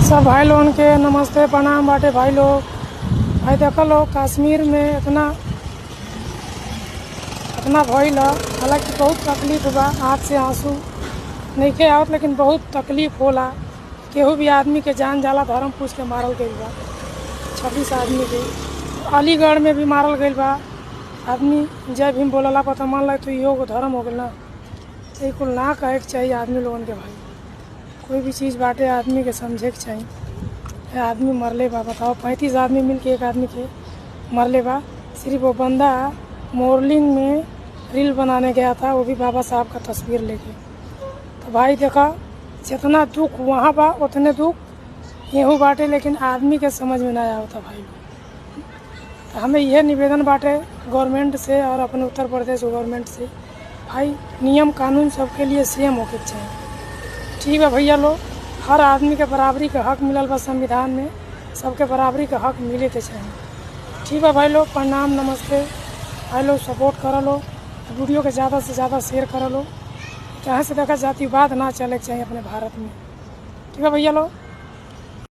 सब भाई लोगन के नमस्ते प्रणाम बाटे भाई लोग। भाई देख लो कश्मीर में इतना भइल, हालांकि बहुत तकलीफ बा, आँख से आंसू नइखे आवत, लेकिन बहुत तकलीफ होला। केहू भी आदमी के जान जाला, धर्म पूछ के मारल गईल बा 26 आदमी के। अलीगढ़ में भी मारल गईल बा आदमी, जय भीम बोलला पर तो मान ला तो इहो धर्म हो गईल ना। तो कुल ना कहे के चाहिए आदमी लोगन के। भाई कोई भी चीज़ बाटे आदमी के समझे के चाहिए। आदमी मरले बा, बताओ 35 आदमी मिल के एक आदमी के मरले बा। सिर्फ वो बंदा मोरलिंग में रील बनाने गया था, वो भी बाबा साहब का तस्वीर लेके। तो भाई देखा, जितना दुख वहाँ बा उतने दुख यहाँ बाटे, लेकिन आदमी के समझ में ना आवता भाई। तो हमें यह निवेदन बाटे गवर्नमेंट से और अपने उत्तर प्रदेश गवर्नमेंट से, भाई नियम कानून सबके लिए सेम होके चाहिए। ठीक है भैया लोग, हर आदमी के बराबरी का हक मिलल बा संविधान में, सबके बराबरी का हक मिले के चाहिए। ठीक है भाई लोग, प्रणाम नमस्ते। भाई लोग सपोर्ट कर लो, वीडियो के ज़्यादा से ज़्यादा शेयर कर लो। कहाँ से देखा जातिवाद ना चले के चाहिए अपने भारत में। ठीक है भैया लोग।